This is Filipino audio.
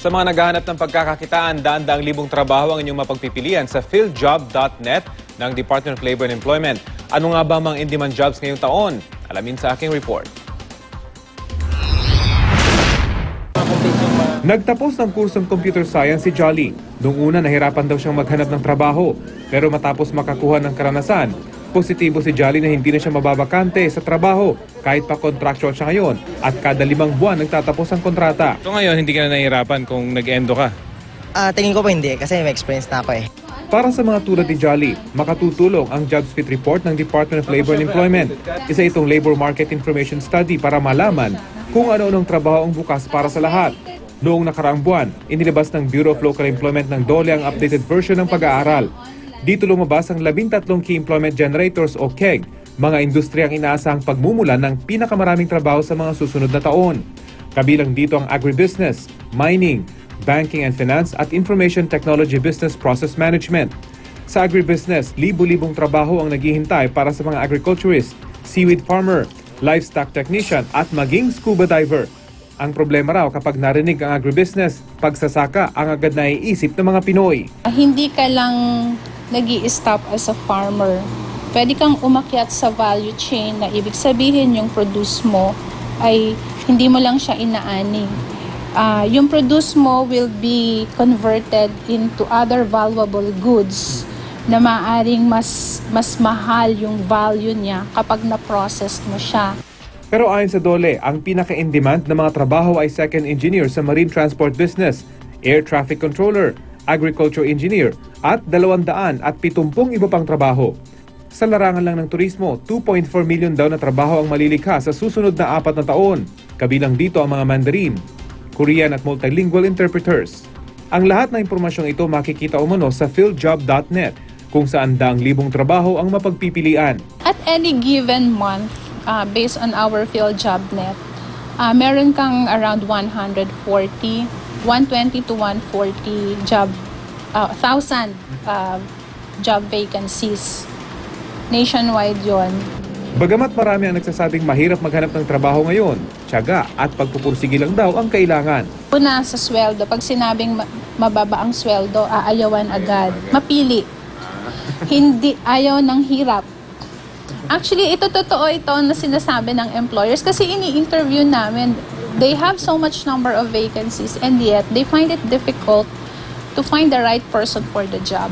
Sa mga naghahanap ng pagkakakitaan, daan-daang libong trabaho ang inyong mapagpipilian sa philjob.net ng Department of Labor and Employment. Ano nga ba mga in-demand jobs ngayong taon? Alamin sa aking report. Nagtapos ng kursong computer science si Jolly. Noong una, nahirapan daw siyang maghanap ng trabaho. Pero matapos makakuha ng karanasan, positibo si Jolly na hindi na siya mababakante sa trabaho kahit pa contractual siya ngayon at kada 5 buwan nagtatapos ang kontrata. So ngayon, hindi ka na nahihirapan kung nag-endo ka? Tingin ko po hindi kasi may experience na ako eh. Para sa mga tulad ni Jolly, makatutulong ang Jobs Fit Report ng Department of Labor and Employment. Isa itong labor market information study para malaman kung ano-anong trabaho ang bukas para sa lahat. Noong nakaraang buwan, inilabas ng Bureau of Local Employment ng DOLE ang updated version ng pag-aaral. Dito lumabas ang 13 Key Employment Generators o KEG, mga industriyang inaasahang pagmumulan ng pinakamaraming trabaho sa mga susunod na taon. Kabilang dito ang agribusiness, mining, banking and finance at information technology business process management. Sa agribusiness, libu-libong trabaho ang naghihintay para sa mga agriculturist, seaweed farmer, livestock technician at maging scuba diver. Ang problema raw kapag narinig ang agribusiness, pagsasaka ang agad naiisip ng mga Pinoy. Hindi ka lang nag-i-stop as a farmer. Pwede kang umakyat sa value chain na ibig sabihin yung produce mo ay hindi mo lang siya inaani. Yung produce mo will be converted into other valuable goods na maaaring mas mahal yung value niya kapag na-process mo siya. Pero ayon sa DOLE, ang pinaka-in-demand na mga trabaho ay second engineer sa marine transport business, air traffic controller, agriculture engineer at 270 iba pang trabaho. Sa larangan lang ng turismo, 2.4 million daw na trabaho ang malilikha sa susunod na 4 na taon. Kabilang dito ang mga Mandarin, Korean at multilingual interpreters. Ang lahat ng impormasyong ito makikita umano sa philjob.net kung saan daang libong trabaho ang mapagpipilian. At any given month, based on our PhilJobNet, meron kang around 120 to 140 1,000 job vacancies. Nationwide yon. Bagamat marami ang nagsasabing mahirap maghanap ng trabaho ngayon, tiyaga at pagpupursige lang daw ang kailangan. Una sa sweldo, pag sinabing mababa ang sweldo, aayawan agad. Mapili. Hindi ayaw ng hirap. Actually, totoo ito na sinasabi ng employers kasi ini-interview namin. They have so much number of vacancies and yet they find it difficult to find the right person for the job.